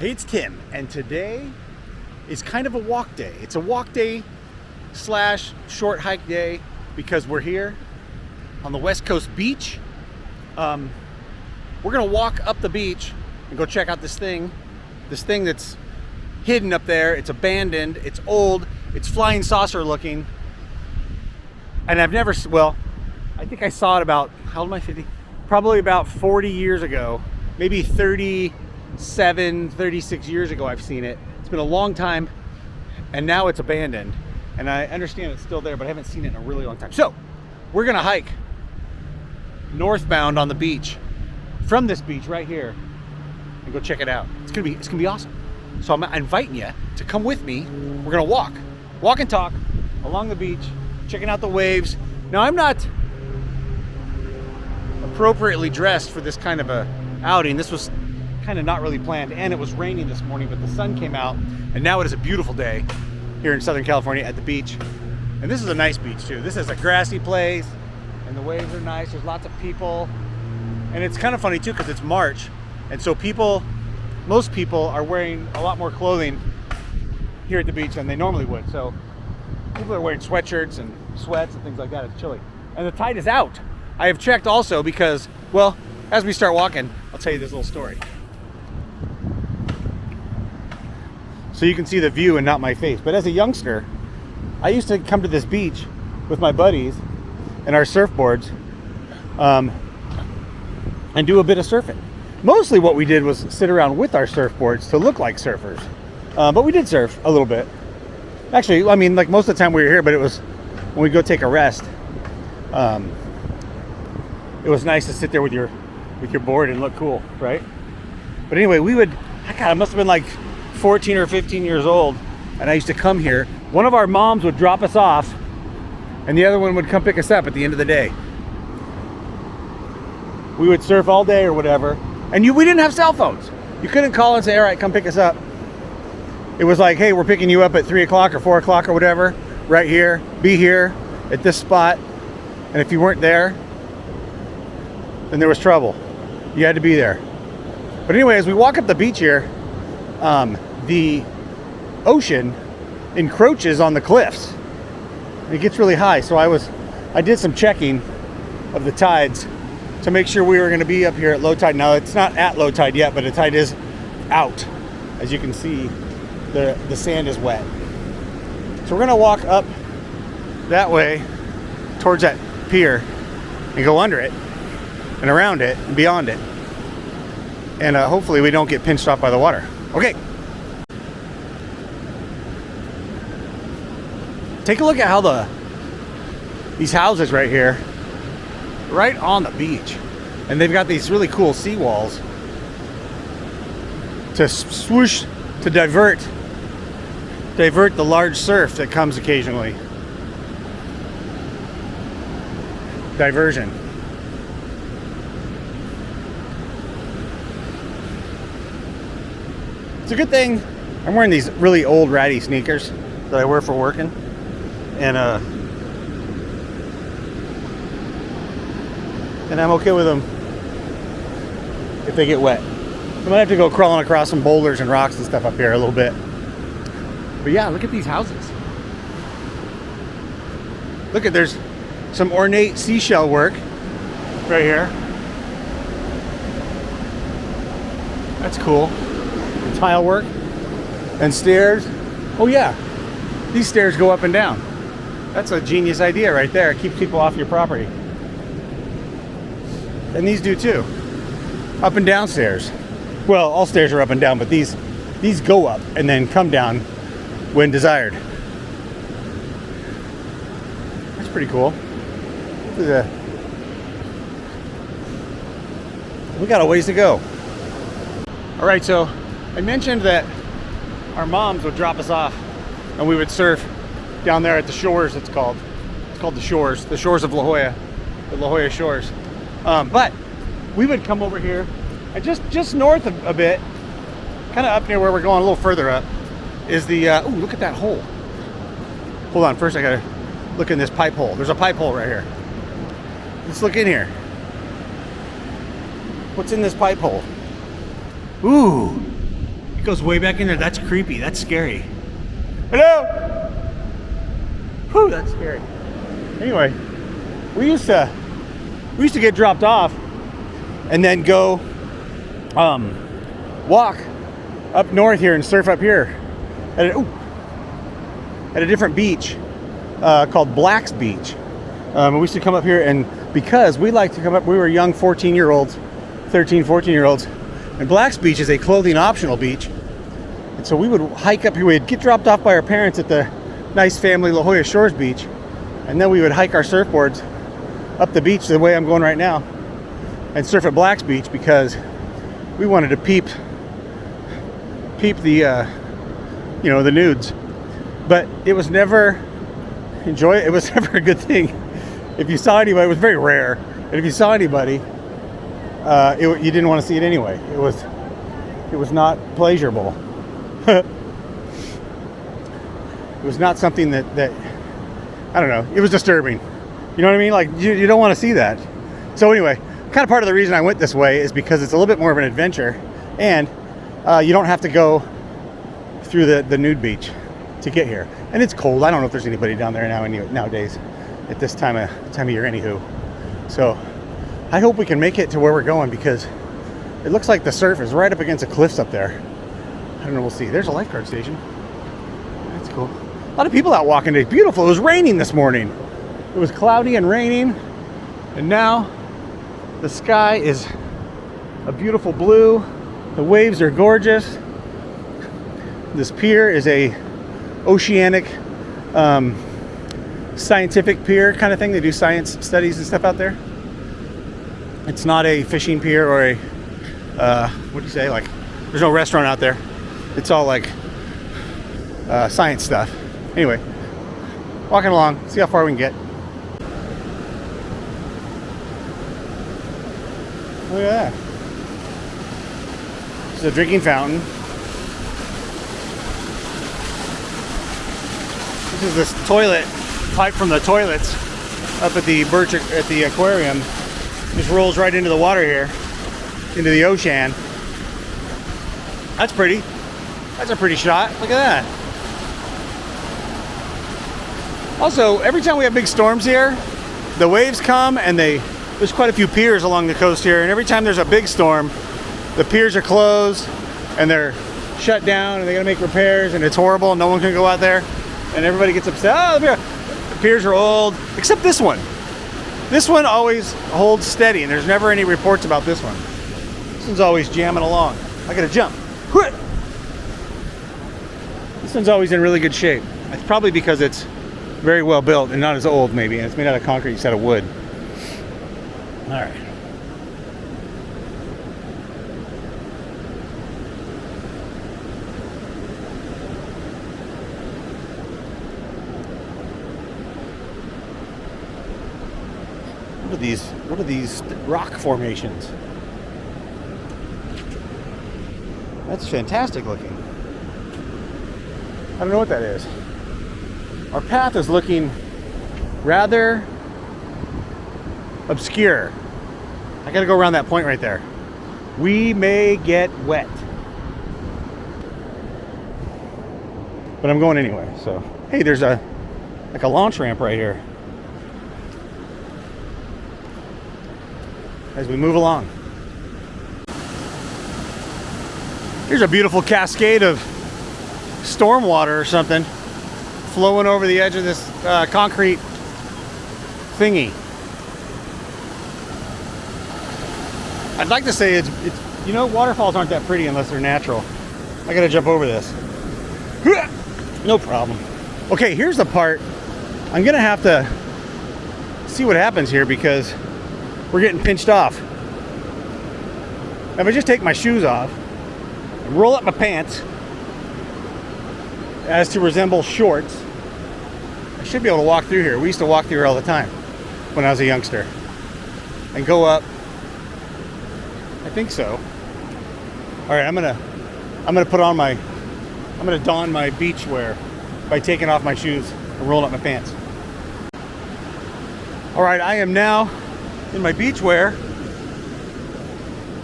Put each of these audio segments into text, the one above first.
Hey, it's Tim, and today is kind of a walk day. It's a walk day slash short hike day because we're here on the West Coast beach. We're gonna walk up the beach and go check out this thing that's hidden up there. It's abandoned, it's old, it's flying saucer looking. And I've never, well, I think I saw it about, how old am I, 50? Probably about 40 years ago, maybe 36 years ago I've seen it. It's been a long time, and now it's abandoned. And I understand it's still there, but I haven't seen it in a really long time. So, we're gonna hike northbound on the beach, from this beach right here, and go check it out. It's gonna be awesome. So I'm inviting you to come with me. We're gonna walk and talk along the beach, checking out the waves. Now, I'm not appropriately dressed for this kind of a outing. This was kind of not really planned, and it was raining this morning, but the sun came out, and now it is a beautiful day here in Southern California at the beach. And this is a nice beach too. This is a grassy place, and the waves are nice. There's lots of people, and it's kind of funny too because it's March, and so most people are wearing a lot more clothing here at the beach than they normally would. So people are wearing sweatshirts and sweats and things like that. It's chilly, and the tide is out. I have checked also because, well, as we start walking, I'll tell you this little story. So you can see the view and not my face. But as a youngster, I used to come to this beach with my buddies and our surfboards and do a bit of surfing. Mostly what we did was sit around with our surfboards to look like surfers. But we did surf a little bit. Actually, I mean, like most of the time we were here, but it was when we go take a rest. It was nice to sit there with your board and look cool, right? But anyway, I must have been like 14 or 15 years old, and I used to come here. One of our moms would drop us off, and the other one would come pick us up at the end of the day. We would surf all day or whatever, and we didn't have cell phones. You couldn't call and say, all right, come pick us up. It was like, hey, we're picking you up at 3 o'clock or 4 o'clock or whatever, right here, be here at this spot. And if you weren't there, then there was trouble. You had to be there. But anyway, as we walk up the beach here, the ocean encroaches on the cliffs. It gets really high, so I did some checking of the tides to make sure we were going to be up here at low tide. Now, it's not at low tide yet, but the tide is out. As you can see, the sand is wet. So we're going to walk up that way towards that pier and go under it and around it and beyond it. And hopefully we don't get pinched off by the water. Okay. Take a look at how these houses right here, right on the beach, and they've got these really cool seawalls to swoosh, to divert the large surf that comes occasionally. Diversion. It's a good thing I'm wearing these really old ratty sneakers that I wear for working, and I'm okay with them if they get wet. I might have to go crawling across some boulders and rocks and stuff up here a little bit. But yeah, look at these houses. Look at, there's some ornate seashell work right here. That's cool. Tile work and stairs. Oh yeah, these stairs go up and down. That's a genius idea right there. It keeps people off your property. And these do too. Up and down stairs. Well, all stairs are up and down, but these go up and then come down when desired. That's pretty cool. We got a ways to go. All right, so I mentioned that our moms would drop us off and we would surf down there at the shores. It's called the shores of La Jolla, the La Jolla shores. But we would come over here and just north a bit, kind of up near where we're going, a little further up, is the, ooh, look at that hole. Hold on, first I gotta look in this pipe hole. There's a pipe hole right here. Let's look in here. What's in this pipe hole? Ooh, It goes way back in there. That's creepy. That's scary. Hello? Whew, that's scary. Anyway, we used to get dropped off and then go walk up north here and surf up here at a different beach called Black's Beach. We used to come up here, and because we like to come up, we were young 14-year-olds, 13, 14-year-olds, and Black's Beach is a clothing optional beach. And so we would hike up here. We'd get dropped off by our parents at the nice family La Jolla Shores Beach, and then we would hike our surfboards up the beach the way I'm going right now and surf at Black's Beach because we wanted to peep the the nudes. But it was never it was never a good thing. If you saw anybody, it was very rare, and if you saw anybody, you didn't want to see it anyway. It was not pleasurable. It was not something that I don't know, it was disturbing. You know what I mean? Like, you don't want to see that. So anyway, kind of part of the reason I went this way is because it's a little bit more of an adventure, and you don't have to go through the nude beach to get here. And it's cold. I don't know if there's anybody down there nowadays at this time of year, anywho. So I hope we can make it to where we're going, because it looks like the surf is right up against the cliffs up there. I don't know, we'll see. There's a lifeguard station. That's cool. A lot of people out walking today. Beautiful. It was raining this morning. It was cloudy and raining, and now the sky is a beautiful blue. The waves are gorgeous. This pier is a oceanic scientific pier kind of thing. They do science studies and stuff out there. It's not a fishing pier or a what do you say, like, there's no restaurant out there. It's all like science stuff. Anyway, walking along, see how far we can get. Look at that. This is a drinking fountain. This is this toilet pipe from the toilets up at the aquarium. Just rolls right into the water here, into the ocean. That's pretty. That's a pretty shot. Look at that. Also, every time we have big storms here, the waves come, and there's quite a few piers along the coast here, and every time there's a big storm, the piers are closed and they're shut down, and they gotta make repairs, and it's horrible. No one can go out there, and everybody gets upset. Oh, the piers are old, except this one. This one always holds steady, and there's never any reports about this one. This one's always jamming along. I gotta jump. This one's always in really good shape. It's probably because it's very well built and not as old, maybe, and it's made out of concrete instead of wood. All right. What are these rock formations? That's fantastic looking. I don't know what that is. Our path is looking rather obscure. I gotta go around that point right there. We may get wet. But I'm going anyway, so. Hey, there's a launch ramp right here. As we move along. Here's a beautiful cascade of storm water or something flowing over the edge of this concrete thingy. I'd like to say it's waterfalls aren't that pretty unless they're natural. I gotta jump over this. No problem. Okay, here's the part. I'm gonna have to see what happens here, because we're getting pinched off. If I just take my shoes off and roll up my pants as to resemble shorts, I should be able to walk through here. We used to walk through here all the time when I was a youngster. And go up. I think so. All right, I'm gonna don my beach wear by taking off my shoes and rolling up my pants. All right, I am now in my beach wear,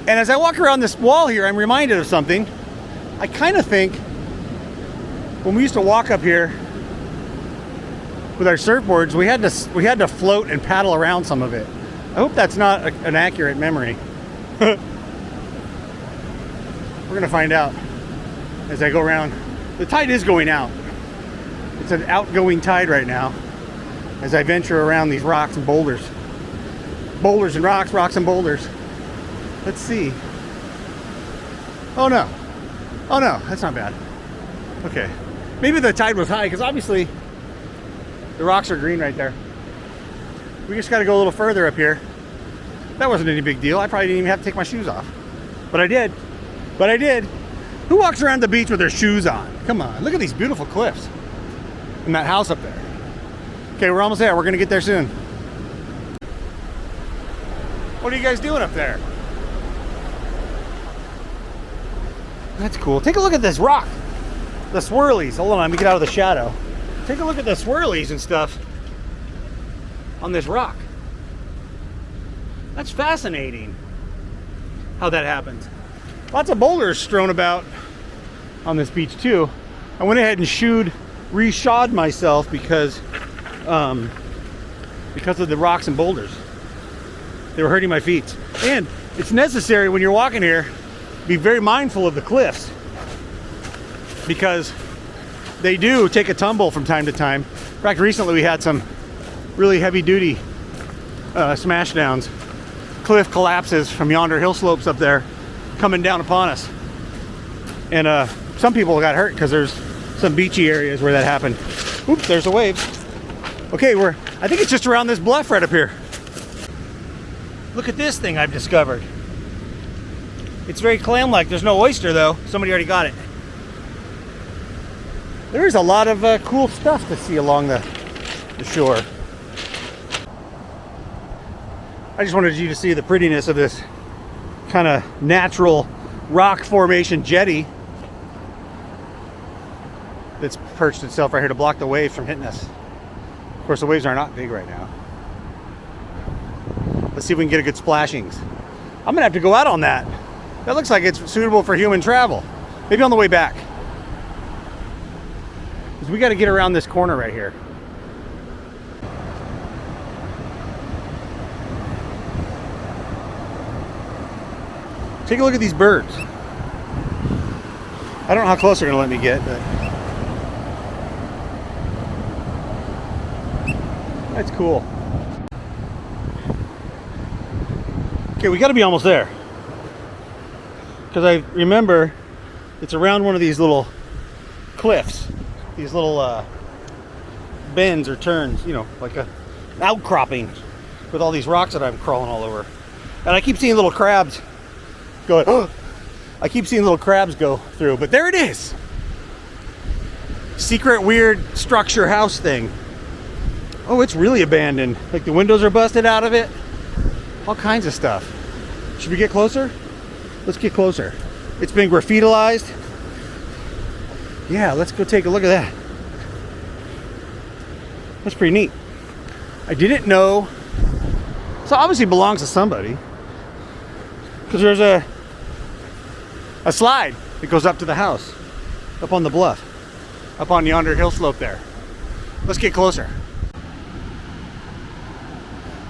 and as I walk around this wall here, I'm reminded of something. I kind of think when we used to walk up here with our surfboards, we had to float and paddle around some of it. I hope that's not an accurate memory. We're gonna find out as I go around. The tide is going out. It's an outgoing tide right now as I venture around these rocks and boulders. Boulders and rocks, rocks and boulders. Let's see. Oh no. Oh no, that's not bad. Okay. Maybe the tide was high because obviously the rocks are green right there. We just got to go a little further up here. That wasn't any big deal. I probably didn't even have to take my shoes off. But I did. But I did. Who walks around the beach with their shoes on? Come on. Look at these beautiful cliffs. And that house up there. Okay, we're almost there. We're going to get there soon. What are you guys doing up there? That's cool. Take a look at this rock. The swirlies. Hold on, let me get out of the shadow. Take a look at the swirlies and stuff on this rock. That's fascinating how that happens. Lots of boulders strewn about on this beach too. I went ahead and re-shod myself because of the rocks and boulders. They were hurting my feet. And it's necessary when you're walking here, be very mindful of the cliffs because they do take a tumble from time to time. In fact, recently we had some really heavy duty smash downs, cliff collapses from yonder hill slopes up there coming down upon us. And some people got hurt because there's some beachy areas where that happened. Oops, there's a wave. Okay, I think it's just around this bluff right up here. Look at this thing I've discovered. It's very clam-like. There's no oyster though. Somebody already got it. There is a lot of cool stuff to see along the shore. I just wanted you to see the prettiness of this kind of natural rock formation jetty that's perched itself right here to block the waves from hitting us. Of course, the waves are not big right now. Let's see if we can get a good splashings. I'm gonna have to go out on that. That looks like it's suitable for human travel. Maybe on the way back. Because we got to get around this corner right here. Take a look at these birds. I don't know how close they're going to let me get, but that's cool. Okay, we got to be almost there. Because I remember it's around one of these little cliffs, these little bends or turns, you know, like an outcropping with all these rocks that I'm crawling all over. And I keep seeing little crabs going, oh! I keep seeing little crabs go through, but there it is. Secret weird structure house thing. Oh, it's really abandoned. Like the windows are busted out of it. All kinds of stuff. Should we get closer? Let's get closer. It's been graffitized. Yeah, let's go take a look at that. That's pretty neat. I didn't know. So obviously it belongs to somebody. Because there's a slide that goes up to the house. Up on the bluff. Up on yonder hill slope there. Let's get closer.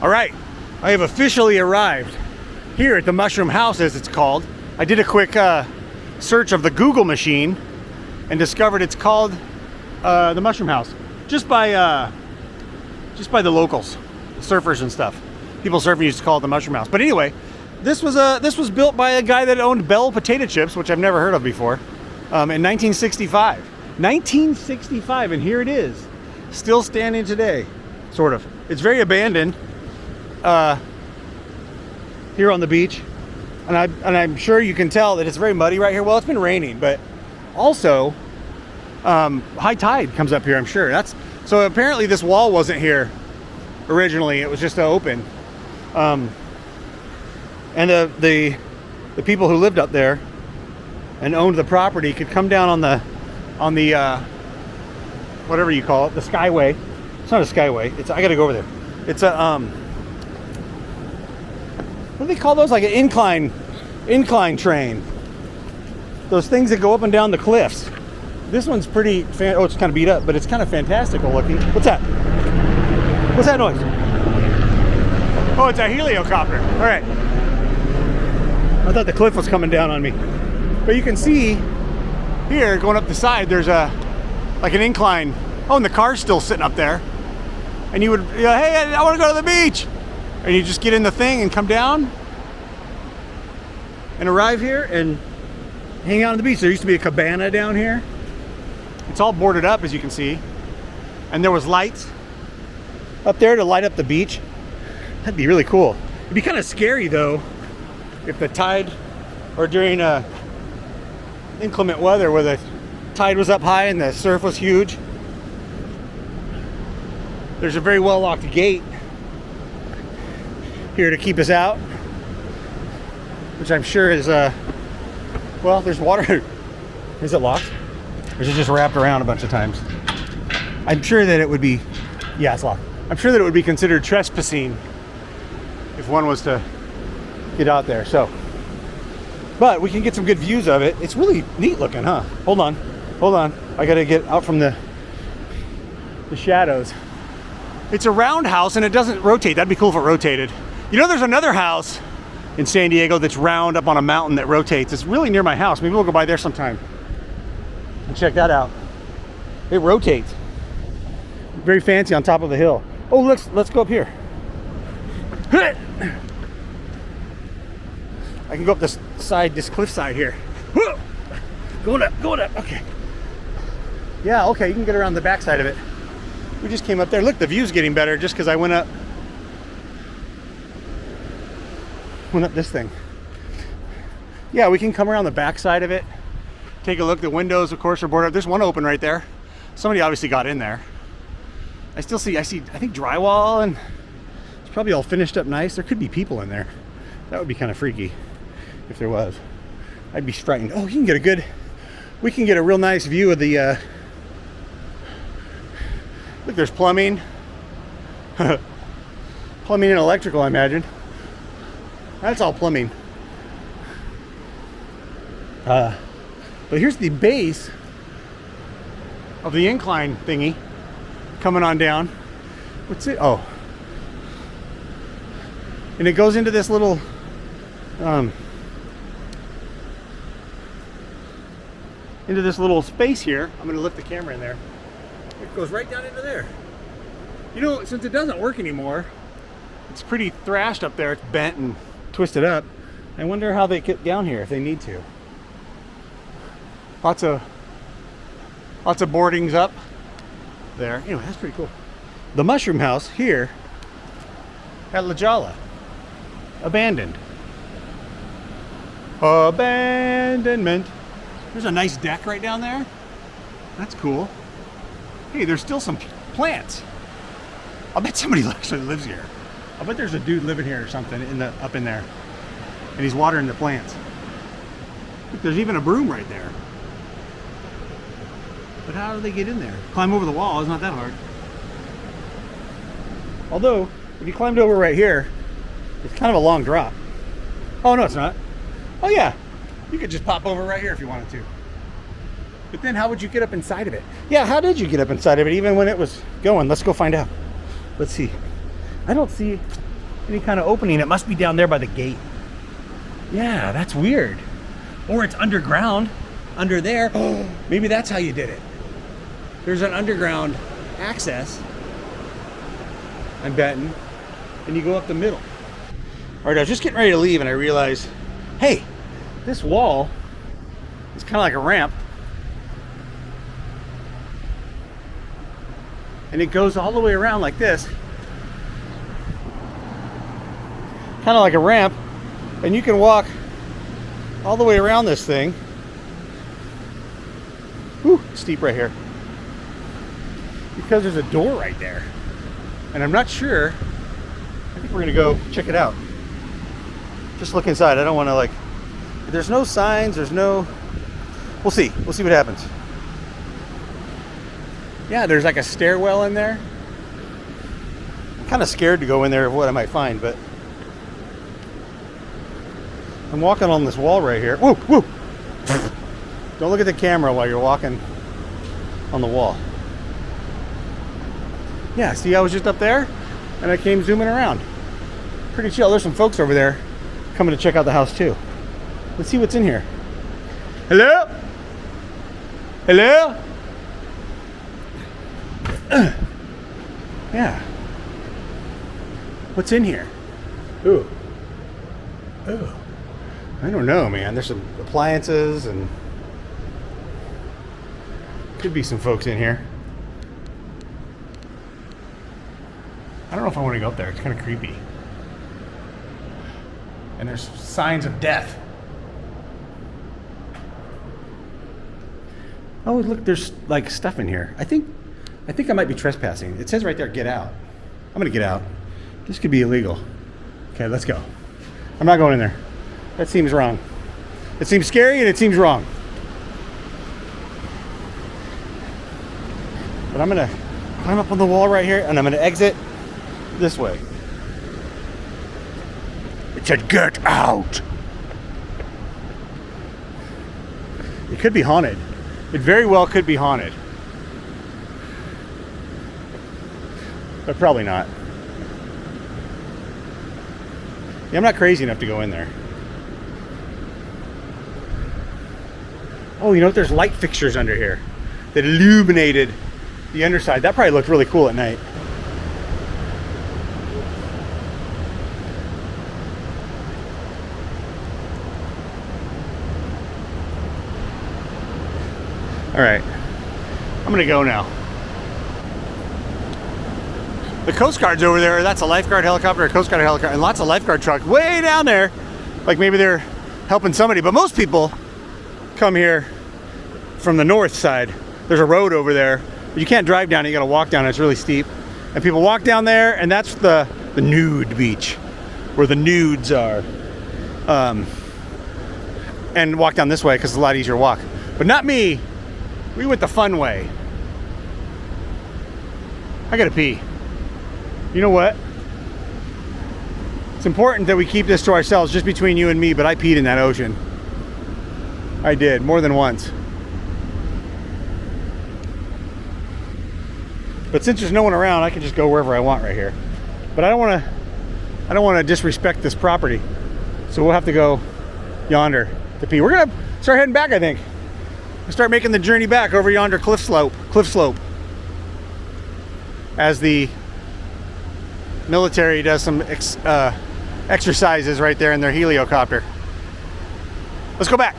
All right. I have officially arrived here at the Mushroom House, as it's called. I did a quick search of the Google machine and discovered it's called the Mushroom House just by the locals, surfers and stuff. People surfing used to call it the Mushroom House. But anyway, this was built by a guy that owned Bell Potato Chips, which I've never heard of before, in 1965. 1965, and here it is, still standing today, sort of. It's very abandoned here on the beach. And I'm sure you can tell that it's very muddy right here. Well, it's been raining, but also high tide comes up here, I'm sure. So apparently this wall wasn't here originally. It was just open. And the people who lived up there and owned the property could come down on the whatever you call it, the skyway. It's not a skyway. I got to go over there. It's a what do they call those? Like an incline train. those things that go up and down the cliffs. This one's pretty oh, it's kind of beat up, but it's kind of fantastical looking. What's that? What's that noise? Oh, it's a heliocopter. All right. I thought the cliff was coming down on me. But you can see here, going up the side, there's like an incline. Oh, and the car's still sitting up there. And you would, hey, I want to go to the beach. And you just get in the thing and come down and arrive here and hang out on the beach. There used to be a cabana down here. It's all boarded up, as you can see. And there was lights up there to light up the beach. That'd be really cool. It'd be kind of scary though, if the tide, or during inclement weather where the tide was up high and the surf was huge. There's a very well locked gate here to keep us out, which I'm sure is well, there's water. Is it locked? Or is it just wrapped around a bunch of times? I'm sure that it would be, yeah, it's locked. I'm sure that it would be considered trespassing if one was to get out there. So, but we can get some good views of it. It's really neat looking, huh? Hold on. I gotta get out from the shadows. It's a round house and it doesn't rotate. That'd be cool if it rotated. You know, there's another house in San Diego that's round up on a mountain that rotates. It's really near my house. Maybe we'll go by there sometime and check that out. It rotates. Very fancy on top of a hill. Oh, let's go up here. I can go up this side, this cliff side here. Going up, okay. Yeah, okay, you can get around the back side of it. We just came up there. Look, the view's getting better just because I went up this thing. Yeah, we can come around the back side of it. Take a look. The windows, of course, are boarded up. There's one open right there. Somebody obviously got in there. I see, I think drywall, and it's probably all finished up nice. There could be people in there. That would be kind of freaky if there was. I'd be frightened. Oh, we can get a real nice view of the, look, there's plumbing. Plumbing and electrical, I imagine. That's all plumbing. But here's the base of the incline thingy coming on down. What's it? Oh. And it goes into this little space here. I'm going to lift the camera in there. It goes right down into there. You know, since it doesn't work anymore, it's pretty thrashed up there. It's bent and twisted up. I wonder how they get down here if they need to. Lots of boardings up there. Anyway, that's pretty cool. The mushroom house here at La Jolla. Abandoned. Abandonment. There's a nice deck right down there. That's cool. Hey, there's still some plants. I'll bet somebody actually lives here. I'll bet there's a dude living here or something up in there. And he's watering the plants. Look, there's even a broom right there. But how do they get in there? Climb over the wall, it's not that hard. Although, if you climbed over right here, it's kind of a long drop. Oh, no, it's not. Oh, yeah. You could just pop over right here if you wanted to. But then how would you get up inside of it? Yeah, how did you get up inside of it even when it was going? Let's go find out. Let's see. I don't see any kind of opening. It must be down there by the gate. Yeah, that's weird. Or it's underground, under there. Oh, maybe that's how you did it. There's an underground access, I'm betting, and you go up the middle. All right, I was just getting ready to leave and I realized, hey, this wall is kind of like a ramp. And it goes all the way around like this. Kind of like a ramp. And you can walk all the way around this thing. Whew, steep right here. Because there's a door right there. And I'm not sure. I think we're gonna go check it out. Just look inside. I don't want to like, there's no signs, there's no, we'll see what happens. Yeah, there's like a stairwell in there. I'm kind of scared to go in there of what I might find, but I'm walking on this wall right here. Whoa, whoa. Don't look at the camera while you're walking on the wall. Yeah, see, I was just up there and I came zooming around. Pretty chill. There's some folks over there coming to check out the house too. Let's see what's in here. Hello? Hello? Yeah. What's in here? Ooh. Ooh. I don't know, man. There's some appliances and could be some folks in here. I don't know if I want to go up there. It's kind of creepy. And there's signs of death. Oh, look, there's like stuff in here. I think I might be trespassing. It says right there, get out. I'm gonna get out. This could be illegal. Okay, let's go. I'm not going in there. That seems wrong. It seems scary and it seems wrong. But I'm gonna climb up on the wall right here and I'm gonna exit this way. It said, get out. It could be haunted. It very well could be haunted. But probably not. Yeah, I'm not crazy enough to go in there. Oh, you know what? There's light fixtures under here that illuminated the underside. That probably looked really cool at night. All right, I'm gonna go now. The Coast Guard's over there. That's a lifeguard helicopter, a Coast Guard helicopter, and lots of lifeguard trucks way down there. Like maybe they're helping somebody, but most people come here from the north side. There's a road over there, but you can't drive down it. You gotta walk down it. It's really steep. And people walk down there, and that's the nude beach, where the nudes are. And walk down this way, because it's a lot easier to walk. But not me. We went the fun way. I gotta pee. You know what? It's important that we keep this to ourselves, just between you and me, but I peed in that ocean. I did, more than once. But since there's no one around, I can just go wherever I want right here. But I don't want to disrespect this property. So we'll have to go yonder to pee. We're gonna start heading back, I think. Start making the journey back over yonder cliff slope, as the military does some exercises right there in their heliocopter. Let's go back.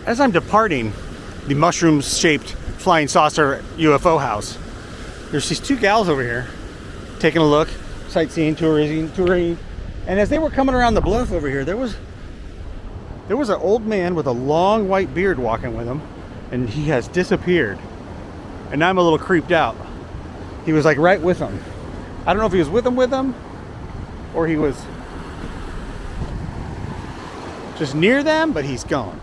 As I'm departing the mushroom-shaped flying saucer UFO house, there's these two gals over here taking a look, sightseeing, touring, and as they were coming around the bluff over here, there was an old man with a long white beard walking with him, and he has disappeared. And now I'm a little creeped out. He was like right with them. I don't know if he was with them, or he was just near them, but he's gone.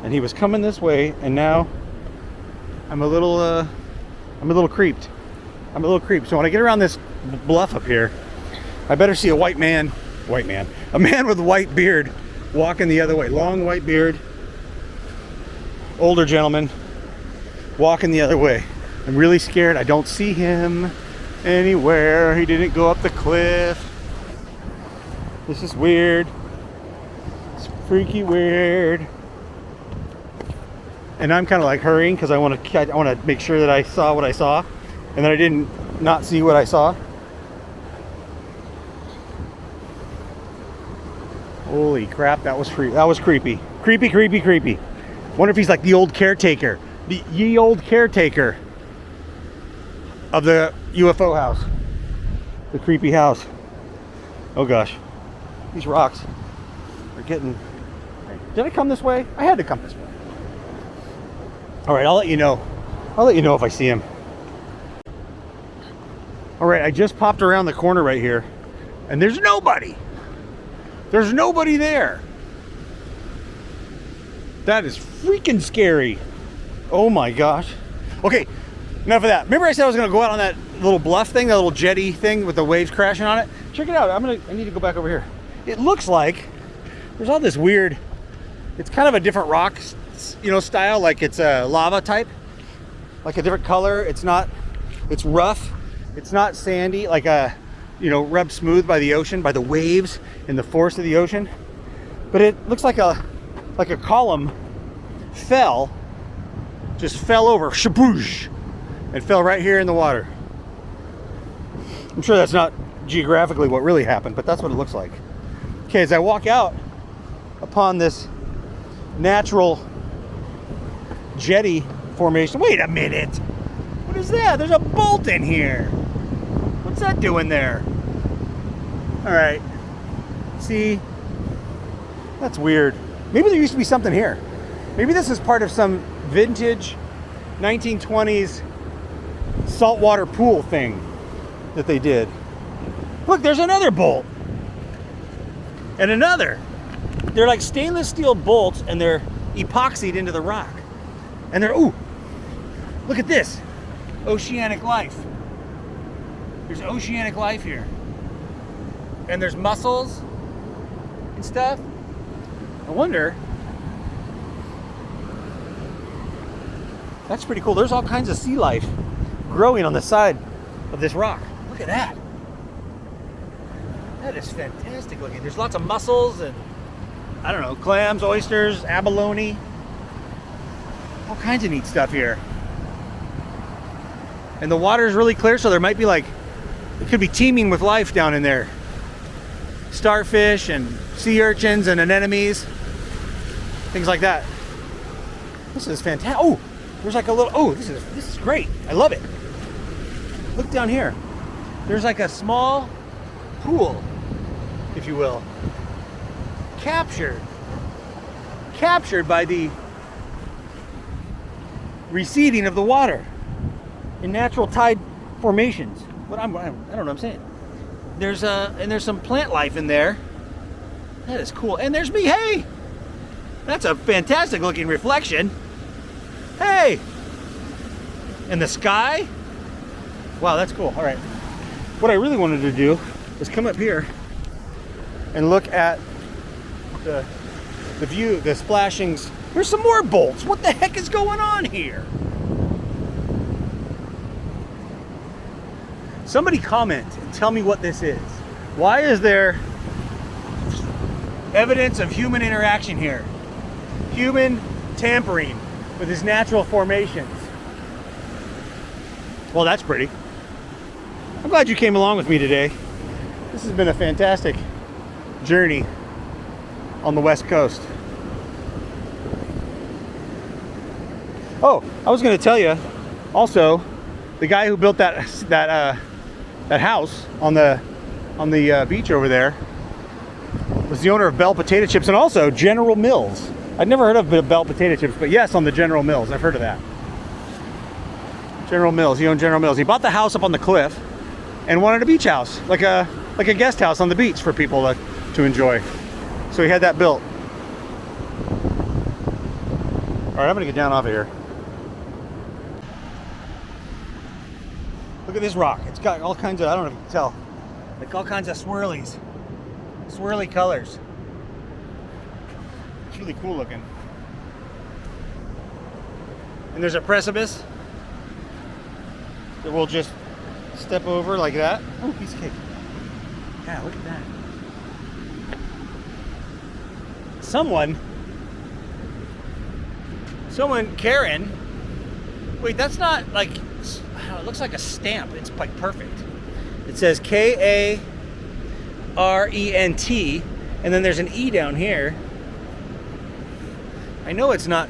And he was coming this way, and now I'm a little creeped. I'm a little creeped. So when I get around this bluff up here, I better see a a man with a white beard walking the other way. Long white beard, older gentleman walking the other way. I'm really scared. I don't see him anywhere. He didn't go up the cliff. This is weird. It's freaky weird. And I'm kind of like hurrying because I want to make sure that I saw what I saw, and that I didn't not see what I saw. Holy crap, that was creepy. Creepy. Wonder if he's like the old caretaker. The ye old caretaker of the UFO house. The creepy house. Oh gosh. These rocks are getting... Did I come this way? I had to come this way. Alright, I'll let you know. I'll let you know if I see him. Alright, I just popped around the corner right here, and there's nobody. There's nobody there. That is freaking scary. Oh my gosh. Okay, enough of that. Remember I said I was gonna go out on that little bluff thing, that little jetty thing with the waves crashing on it? Check it out. I need to go back over here. It looks like there's all this weird It's kind of a different rock, you know, style. Like it's a lava type, like a different color. It's rough. It's not sandy, like a, you know, rubbed smooth by the ocean, by the waves and the force of the ocean. But it looks like a column just fell over, shaboosh, and fell right here in the water. I'm sure that's not geographically what really happened, but that's what it looks like. Okay, as I walk out upon this natural jetty formation. Wait a minute. What is that? There's a bolt in here. What's that doing there? All right. See? That's weird. Maybe there used to be something here. Maybe this is part of some vintage 1920s saltwater pool thing that they did. Look, there's another bolt. And another. They're like stainless steel bolts, and they're epoxied into the rock. And they're, ooh, look at this. Oceanic life. There's oceanic life here. And there's mussels and stuff. I wonder. That's pretty cool. There's all kinds of sea life growing on the side of this rock. Look at that. That is fantastic looking. There's lots of mussels and, I don't know, clams, oysters, abalone. All kinds of neat stuff here. And the water is really clear, so there might be like, it could be teeming with life down in there. Starfish and sea urchins and anemones. Things like that. This is fantastic. Oh, there's like a little, oh, this is great. I love it. Look down here. There's like a small pool, if you will. Captured by the receding of the water in natural tide formations. I don't know what I'm saying. There's some plant life in there. That is cool. And there's me. Hey, that's a fantastic looking reflection. Hey, and the sky. Wow, that's cool. All right. What I really wanted to do is come up here and look at the view, the splashings. There's some more bolts. What the heck is going on here? Somebody comment and tell me what this is. Why is there evidence of human interaction here? Human tampering with his natural formations. Well, that's pretty. I'm glad you came along with me today. This has been a fantastic journey on the West Coast. Oh, I was going to tell you, also, the guy who built that house on the beach over there was the owner of Bell Potato Chips and also General Mills. I'd never heard of Bell Potato Chips, but yes, on the General Mills, I've heard of that. General Mills, he owned General Mills. He bought the house up on the cliff and wanted a beach house, like a guest house on the beach for people to enjoy. So he had that built. All right, I'm gonna get down off of here. Look at this rock. It's got all kinds of, I don't know if you can tell, like all kinds of swirly colors. It's really cool looking. And there's a precipice that we'll just step over like that. Oh, piece of cake. Yeah, look at that. Someone, Karen, wait, that's not like, I don't know, it looks like a stamp. It's like perfect. It says Karent, and then there's an E down here. I know it's not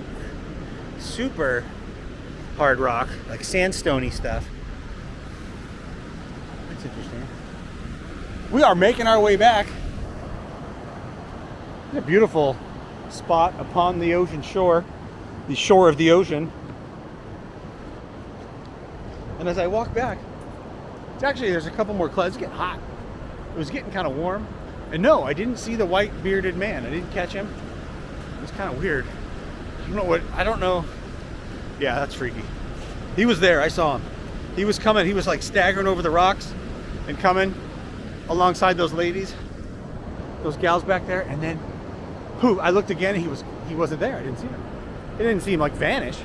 super hard rock, like sandstone-y stuff. That's interesting. We are making our way back. It's a beautiful spot upon the ocean shore, the shore of the ocean. And as I walk back, there's a couple more clouds. It's getting hot. It was getting kind of warm. And no, I didn't see the white bearded man. I didn't catch him. It was kind of weird. I don't know. Yeah, that's freaky. He was there. I saw him. He was coming. He was like staggering over the rocks and coming alongside those ladies, those gals back there. And then whew, I looked again and he wasn't there. I didn't see him. It didn't seem like vanish,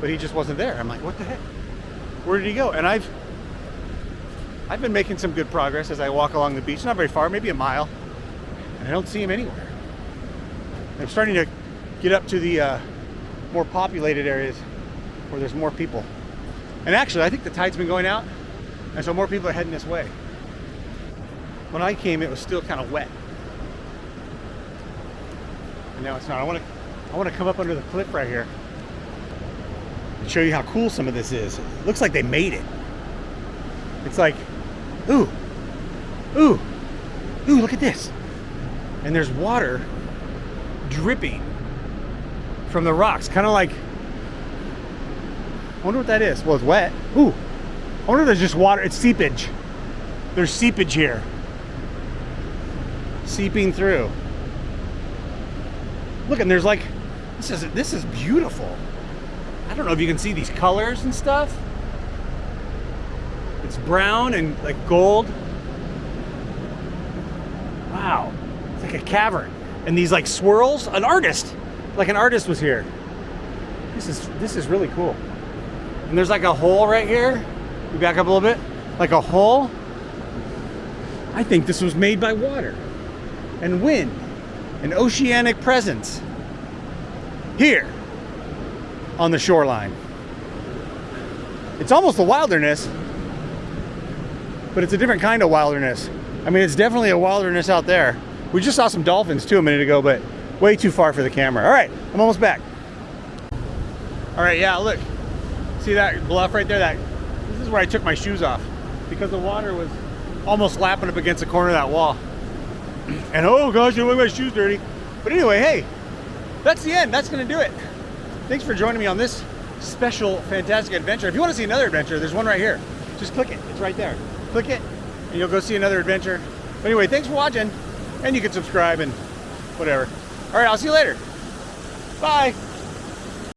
but he just wasn't there. I'm like, what the heck? Where did he go? And I've been making some good progress as I walk along the beach. Not very far, maybe a mile. And I don't see him anywhere. I'm starting to get up to the more populated areas where there's more people. And actually, I think the tide's been going out, and so more people are heading this way. When I came, it was still kind of wet. And now it's not. I want to come up under the cliff right here and show you how cool some of this is. It looks like they made it. It's like, ooh, ooh, ooh, look at this. And there's water dripping from the rocks, kind of like, I wonder what that is. Well, it's wet. Ooh, I wonder if there's just water. It's seepage. There's seepage here. Seeping through. Look, and there's like, this is beautiful. I don't know if you can see these colors and stuff. It's brown and like gold. Wow, it's like a cavern. And these like swirls, an artist was here. This is really cool. And there's like a hole right here. We back up a little bit, like a hole. I think this was made by water and wind, an oceanic presence here on the shoreline. It's almost a wilderness, but it's a different kind of wilderness. I mean, it's definitely a wilderness out there. We just saw some dolphins too a minute ago, but way too far for the camera. All right, I'm almost back. All right, yeah, look. See that bluff right there? This is where I took my shoes off because the water was almost lapping up against the corner of that wall. And oh gosh, you make my shoes dirty. But anyway, hey, that's the end. That's gonna do it. Thanks for joining me on this special, fantastic adventure. If you want to see another adventure, there's one right here. Just click it. It's right there. Click it, and you'll go see another adventure. But anyway, thanks for watching, and you can subscribe and whatever. All right, I'll see you later. Bye.